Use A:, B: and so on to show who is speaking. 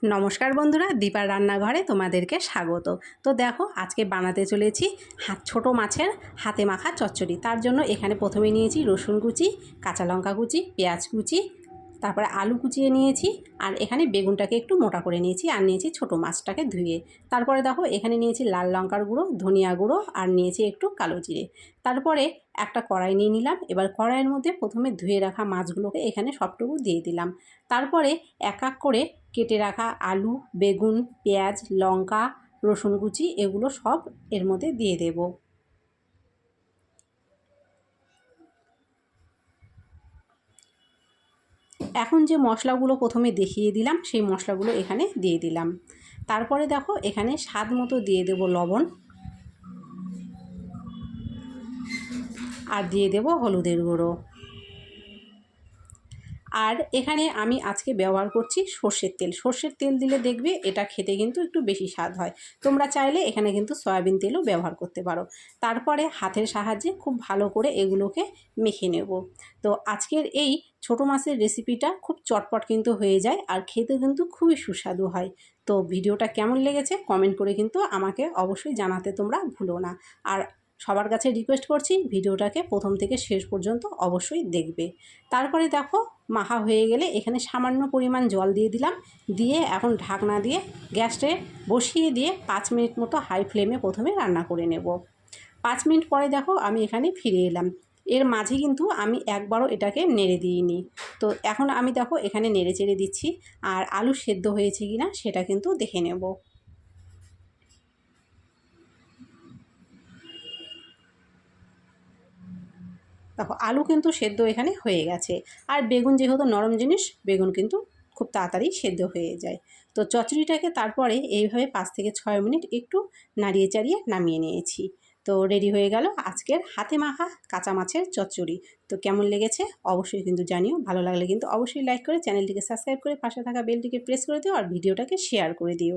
A: নমস্কার বন্ধুরা, দীপার রান্নাঘরে তোমাদেরকে স্বাগত। তো দেখো, আজকে বানাতে চলেছি ছোটো মাছের হাতে মাখা চচ্চড়ি। তার জন্য এখানে প্রথমে নিয়েছি রসুন কুচি, কাঁচা লঙ্কা কুচি, পেঁয়াজ কুচি, তারপরে আলু কুচিয়ে নিয়েছি, আর এখানে বেগুনটাকে একটু মোটা করে নিয়েছি, আর নিয়েছি ছোটো মাছটাকে ধুয়ে। তারপরে দেখো এখানে নিয়েছি লাল লঙ্কার গুঁড়ো, ধনিয়া গুঁড়ো, আর নিয়েছি একটু কালো জিরে। তারপরে একটা কড়াই নিয়ে নিলাম। এবার কড়াইয়ের মধ্যে প্রথমে ধুয়ে রাখা মাছগুলোকে এখানে সবটুকু দিয়ে দিলাম। তারপরে এক এক করে কেটে রাখা আলু, বেগুন, পেঁয়াজ, লঙ্কা, রসুন কুচি এগুলো সব এর মধ্যে দিয়ে দেব। এখন যে মশলাগুলো প্রথমে দেখিয়ে দিলাম সেই মশলাগুলো এখানে দিয়ে দিলাম। তারপরে দেখো এখানে স্বাদ মতো দিয়ে দেব লবণ, আর দিয়ে দেব হলুদের গুঁড়ো। আর এখানে আমি আজকে ব্যবহার করছি সর্ষের তেল। সর্ষের তেল দিলে দেখবে এটা খেতে কিন্তু একটু বেশি স্বাদ হয়। তোমরা চাইলে এখানে কিন্তু সয়াবিন তেলও ব্যবহার করতে পারো। তারপরে হাতের সাহায্যে খুব ভালো করে এগুলোকে মেখে নেব। তো আজকের এই ছোটো মাছের রেসিপিটা খুব চটপট কিন্তু হয়ে যায়, আর খেতে কিন্তু খুবই সুস্বাদু হয়। তো ভিডিওটা কেমন লেগেছে কমেন্ট করে কিন্তু আমাকে অবশ্যই জানাতে তোমরা ভুলো না। আর সবার কাছে রিকোয়েস্ট করছি ভিডিওটাকে প্রথম থেকে শেষ পর্যন্ত অবশ্যই দেখবে। তারপরে দেখো মাখা হয়ে গেলে এখানে সামান্য পরিমাণ জল দিয়ে দিলাম। দিয়ে এখন ঢাকনা দিয়ে গ্যাসে বসিয়ে দিয়ে 5 মিনিট মতো হাই ফ্লেমে প্রথমে রান্না করে নেব। 5 মিনিট পরে দেখো আমি এখানে ফিরে এলাম। এর মাঝে কিন্তু আমি একবারও এটাকে নেড়ে দিইনি। তো এখন আমি দেখো এখানে নেড়ে চেড়ে দিচ্ছি, আর আলু সেদ্ধ হয়েছে কিনা সেটা কিন্তু দেখে নেব। দেখো আলু কিন্তু সেদ্ধ এখানে হয়ে গেছে, আর বেগুন যেহেতু নরম জিনিস, বেগুন কিন্তু খুব তাড়াতাড়ি সেদ্ধ হয়ে যায়। তো চচ্চড়িটাকে তারপরে এইভাবে 5 থেকে 6 মিনিট একটু নাড়িয়ে চাড়িয়ে নামিয়ে নিয়েছি। তো রেডি হয়ে গেল আজকের হাতে মাখা কাঁচা মাছের চচ্চড়ি। তো কেমন লেগেছে অবশ্যই কিন্তু জানিও। ভালো লাগলে কিন্তু অবশ্যই লাইক করে চ্যানেলটিকে সাবস্ক্রাইব করে পাশে থাকা বেলটিকে প্রেস করে দিও, আর ভিডিওটাকে শেয়ার করে দিও।